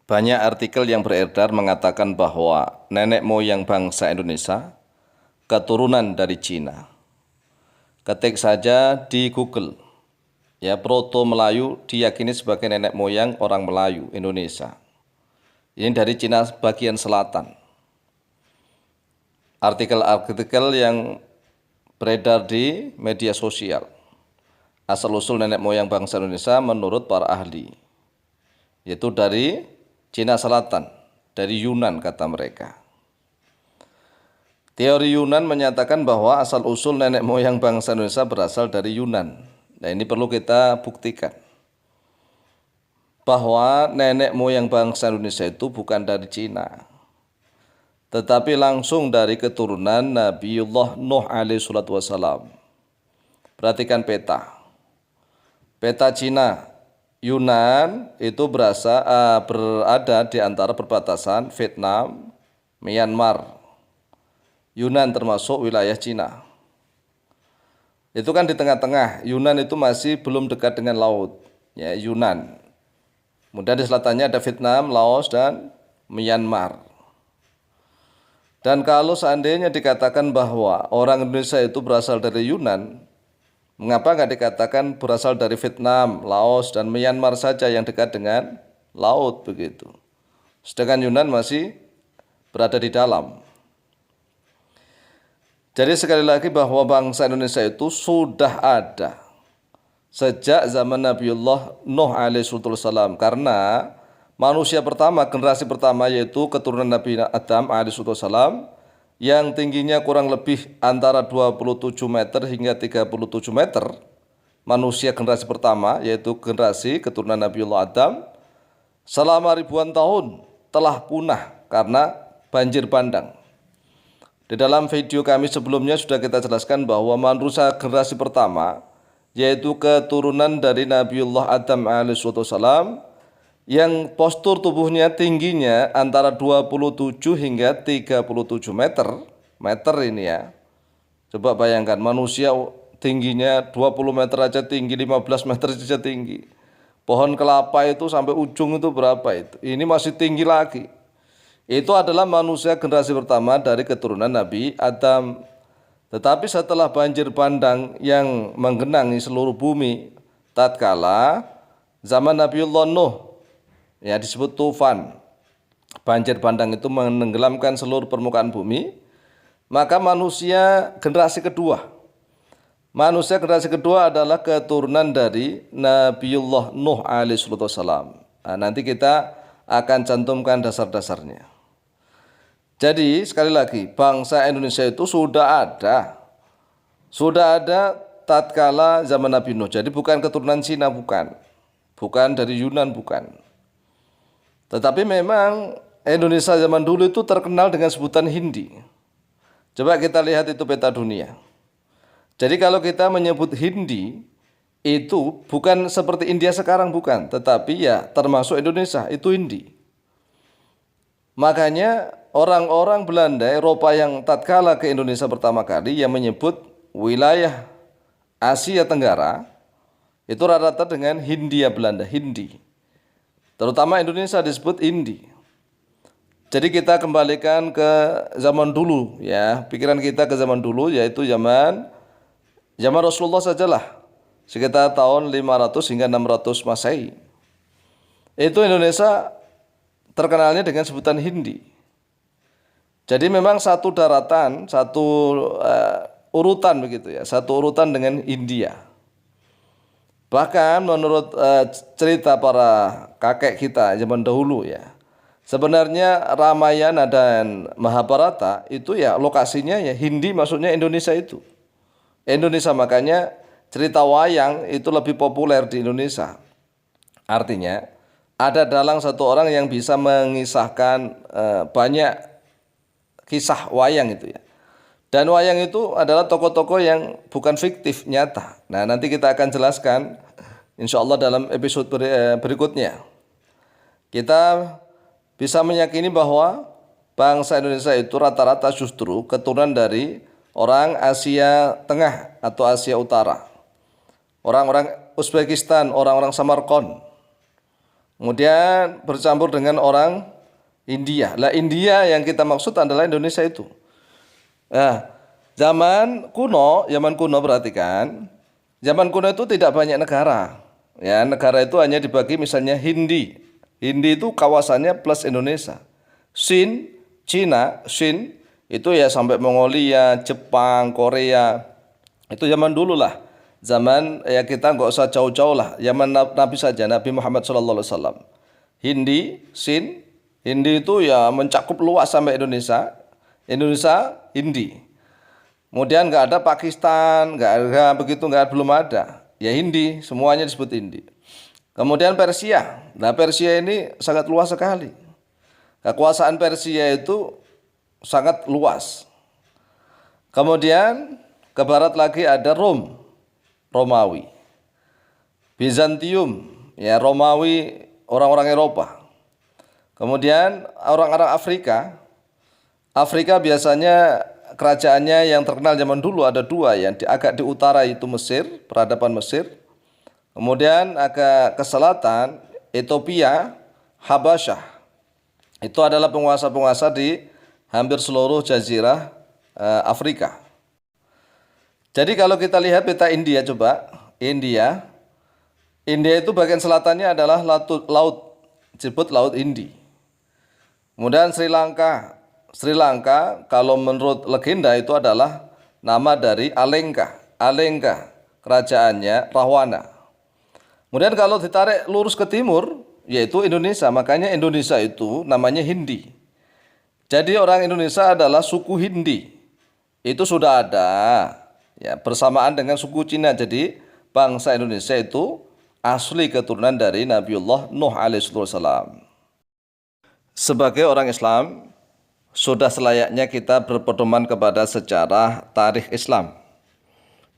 Banyak artikel yang beredar mengatakan bahwa nenek moyang bangsa Indonesia keturunan dari Cina. Ketik saja di Google, ya, Proto Melayu diyakini sebagai nenek moyang orang Melayu Indonesia. Ini dari Cina bagian selatan. Artikel-artikel yang beredar di media sosial. Asal-usul nenek moyang bangsa Indonesia menurut para ahli, yaitu dari Cina Selatan, dari Yunan kata mereka. Teori Yunan menyatakan bahwa asal-usul nenek moyang bangsa Indonesia berasal dari Yunan. Nah, ini perlu kita buktikan bahwa nenek moyang bangsa Indonesia itu bukan dari Cina, tetapi langsung dari keturunan Nabiullah Nuh alaihi salatu wassalam. Perhatikan peta. Peta Cina Yunan itu berada di antara perbatasan Vietnam, Myanmar. Yunan termasuk wilayah Cina. Itu kan di tengah-tengah. Yunan itu masih belum dekat dengan laut, ya, Yunan. Kemudian di selatannya ada Vietnam, Laos, dan Myanmar. Dan kalau seandainya dikatakan bahwa orang Indonesia itu berasal dari Yunan, mengapa nggak dikatakan berasal dari Vietnam, Laos, dan Myanmar saja yang dekat dengan laut begitu? Sedangkan Yunan masih berada di dalam. Jadi sekali lagi bahwa bangsa Indonesia itu sudah ada sejak zaman Nabiullah Nuh alaihi salam, karena manusia pertama, generasi pertama yaitu keturunan Nabi Adam alaihi salam yang tingginya kurang lebih antara 27 meter hingga 37 meter. Manusia generasi pertama yaitu generasi keturunan Nabiullah Adam selama ribuan tahun telah punah karena banjir bandang. Di dalam video kami sebelumnya sudah kita jelaskan bahwa manusia generasi pertama yaitu keturunan dari Nabiullah Adam alaihissalam yang postur tubuhnya tingginya antara 27 hingga 37 meter. Meter ini ya. Coba bayangkan manusia tingginya 20 meter aja tinggi, 15 meter saja tinggi. Pohon kelapa itu sampai ujung itu berapa itu? Ini masih tinggi lagi. Itu adalah manusia generasi pertama dari keturunan Nabi Adam. Tetapi setelah banjir bandang yang menggenangi seluruh bumi tatkala zaman Nabiullah Nuh, ya, disebut tufan. Banjir bandang itu menenggelamkan seluruh permukaan bumi. Maka manusia generasi kedua adalah keturunan dari Nabiullah Nuh alaihissalam. Nah, nanti kita akan cantumkan dasar-dasarnya. Jadi sekali lagi, bangsa Indonesia itu sudah ada tatkala zaman Nabi Nuh. Jadi bukan keturunan Cina, bukan dari Yunan, bukan. Tetapi memang Indonesia zaman dulu itu terkenal dengan sebutan Hindi. Coba kita lihat itu peta dunia. Jadi kalau kita menyebut Hindi, itu bukan seperti India sekarang, bukan. Tetapi ya termasuk Indonesia, itu Hindi. Makanya orang-orang Belanda, Eropa yang tatkala ke Indonesia pertama kali yang menyebut wilayah Asia Tenggara itu rata-rata dengan Hindia Belanda, Hindi. Terutama Indonesia disebut Indi. Jadi kita kembalikan ke zaman dulu, ya, pikiran kita ke zaman dulu, yaitu zaman Rasulullah sajalah, sekitar tahun 500 hingga 600 Masehi. Itu Indonesia terkenalnya dengan sebutan Hindi. Jadi memang satu daratan, satu urutan begitu ya, satu urutan dengan India. Bahkan menurut cerita para kakek kita zaman dahulu ya, sebenarnya Ramayana dan Mahabharata itu ya lokasinya ya Hindi, maksudnya Indonesia itu. Indonesia, makanya cerita wayang itu lebih populer di Indonesia. Artinya ada dalang satu orang yang bisa mengisahkan banyak kisah wayang itu ya. Dan wayang itu adalah tokoh-tokoh yang bukan fiktif, nyata. Nah, nanti kita akan jelaskan insya Allah dalam episode berikutnya. Kita bisa meyakini bahwa bangsa Indonesia itu rata-rata justru keturunan dari orang Asia Tengah atau Asia Utara. Orang-orang Uzbekistan, orang-orang Samarkand. Kemudian bercampur dengan orang India. Lah India yang kita maksud adalah Indonesia itu. Nah, zaman kuno perhatikan, zaman kuno itu tidak banyak negara. Ya, negara itu hanya dibagi misalnya Hindi. Hindi itu kawasannya plus Indonesia. Sin, Cina, Sin itu ya sampai Mongolia, Jepang, Korea. Itu zaman dulu lah. Zaman ya kita nggak usah jauh-jauh lah. Zaman Nabi saja, Nabi Muhammad SAW. Hindi, Sin, Hindi itu ya mencakup luas sampai Indonesia. Indonesia, Hindi. Kemudian nggak ada Pakistan, nggak ada begitu, belum ada. Ya Hindi, semuanya disebut Hindi. Kemudian Persia. Nah Persia ini sangat luas sekali. Kekuasaan Persia itu sangat luas. Kemudian ke barat lagi ada Rom, Romawi. Bizantium, ya Romawi orang-orang Eropa. Kemudian orang-orang Afrika. Afrika biasanya kerajaannya yang terkenal zaman dulu ada dua, yang agak di utara itu Mesir, peradaban Mesir. Kemudian agak ke selatan Ethiopia, Habasyah. Itu adalah penguasa-penguasa di hampir seluruh jazirah Afrika. Jadi kalau kita lihat peta India coba, India itu bagian selatannya adalah laut disebut Laut Hindi. Kemudian Sri Lanka kalau menurut legenda itu adalah nama dari Alengka. Alengka kerajaannya Rahwana. Kemudian kalau ditarik lurus ke timur yaitu Indonesia, makanya Indonesia itu namanya Hindi. Jadi orang Indonesia adalah suku Hindi. Itu sudah ada ya bersamaan dengan suku Cina. Jadi bangsa Indonesia itu asli keturunan dari Nabiullah Nuh alaihissalam. Sebagai orang Islam, sudah selayaknya kita berpedoman kepada sejarah tarikh Islam.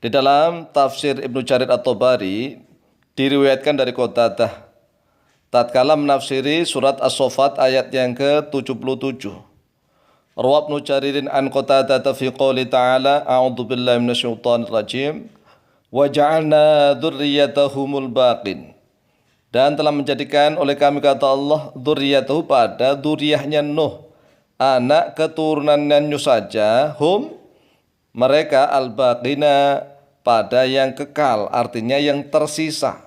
Di dalam tafsir Ibnu Jarir At-Tabari diriwayatkan dari Qatadah tatkala menafsiri surat As-Saffat ayat yang ke-77. Rawa Ibnu Jaririn an Qatadah fi qouli ta'ala a'udzu billahi minasyaitonir rajim wa ja'alna dzurriyyatahumul baqin. Dan telah menjadikan oleh kami kata Allah dzurriyyatahu pada dzurriyyahnya Nuh, anak keturunannya saja, mereka al-baqina pada yang kekal, artinya yang tersisa.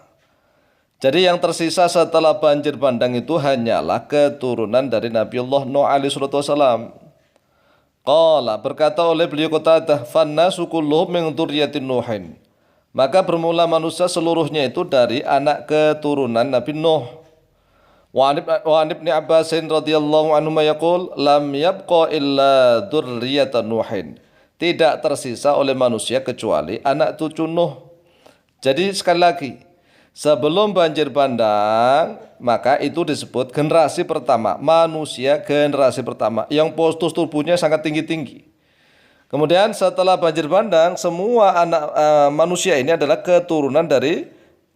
Jadi yang tersisa setelah banjir bandang itu hanyalah keturunan dari Nabiullah Nuh alaihissalam. Qala berkata oleh beliau Qatadah, fannasu kulluhum min dzurriyyatin Nuhin. Maka bermula manusia seluruhnya itu dari anak keturunan Nabi Nuh. Wa an Ibnu Abbas radhiyallahu anhu yaqul lam yabqa illa dzurriyyatan Nuhin. Tidak tersisa oleh manusia kecuali anak cucu Nuh. Jadi sekali lagi, sebelum banjir bandang, maka itu disebut generasi pertama, manusia generasi pertama yang postur tubuhnya sangat tinggi-tinggi. Kemudian setelah banjir bandang, semua anak manusia ini adalah keturunan dari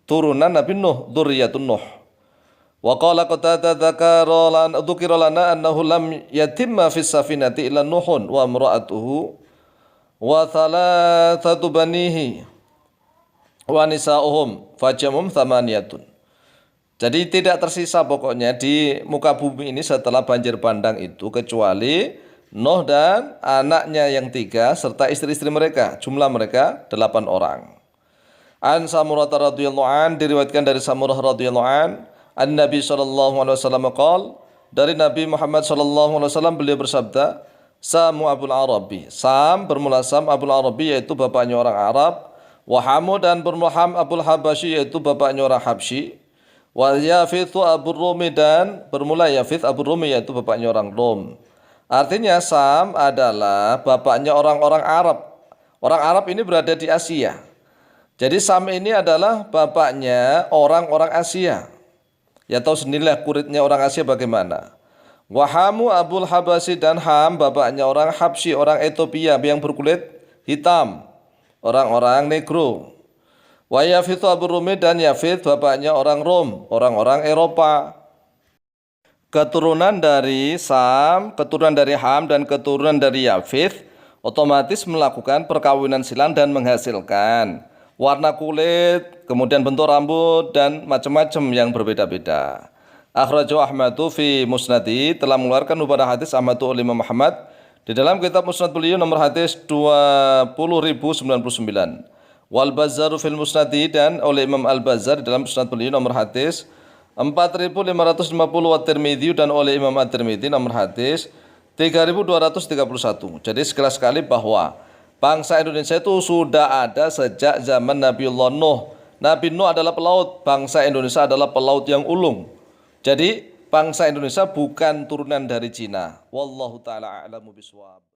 turunan Nabi Nuh, dzurriyyatun Nuh. Wa qala Qatadah dzukira lana annahu lam yatimma fis safinati illa Nuhun wa imra'atuhu wa thalathatu banihi wa nisa'uhum fajamum thamaniyatun. Jadi tidak tersisa pokoknya di muka bumi ini setelah banjir bandang itu kecuali Nuh dan anaknya yang 3 serta istri-istri mereka, jumlah mereka 8 orang. An Samurah radhiyallahu an, diriwayatkan dari Samurah radhiyallahu an Nabi sallallahu alaihi wasallam qaal, dari Nabi Muhammad sallallahu alaihi wasallam beliau bersabda, Samu Abul Arabi. Sam bermula Sam Abul Arabi yaitu bapaknya orang Arab. Wahamu dan bermula Ham Abul Habasyi yaitu bapaknya orang Habsyi. Wa Yafithu Abul Rumi dan bermula Yafith Abul Rumi yaitu bapaknya orang Rom. Artinya Sam adalah bapaknya orang-orang Arab. Orang Arab ini berada di Asia. Jadi Sam ini adalah bapaknya orang-orang Asia. Ya tahu sendirilah kulitnya orang Asia bagaimana. Wahamu Abul Habasyi dan Ham bapaknya orang Habsyi, orang Ethiopia yang berkulit hitam, orang-orang negro. Wa Yafith Abul Rumi dan Yafith bapaknya orang Rom, orang-orang Eropa. Keturunan dari Sam, keturunan dari Ham dan keturunan dari Yafith otomatis melakukan perkawinan silang dan menghasilkan warna kulit, kemudian bentuk rambut dan macam-macam yang berbeda-beda. Akhrajahu Ahmadu fi Musnadi, telah mengeluarkan pada hadis Ahmadu oleh Imam Muhammad di dalam kitab Musnad beliau nomor hadis 20.099. Wal Bazzaru fil Musnadi, dan oleh Imam Al-Bazzar di dalam Musnad beliau nomor hadis 4.550, wa Tirmidzi, dan oleh Imam At-Tirmidzi nomor hadis 3.231. Jadi sekali bahwa bangsa Indonesia itu sudah ada sejak zaman Nabiullah Nuh. Nabi Nuh adalah pelaut, bangsa Indonesia adalah pelaut yang ulung. Jadi bangsa Indonesia bukan turunan dari Cina. Wallahu taala a'lamu bishawab.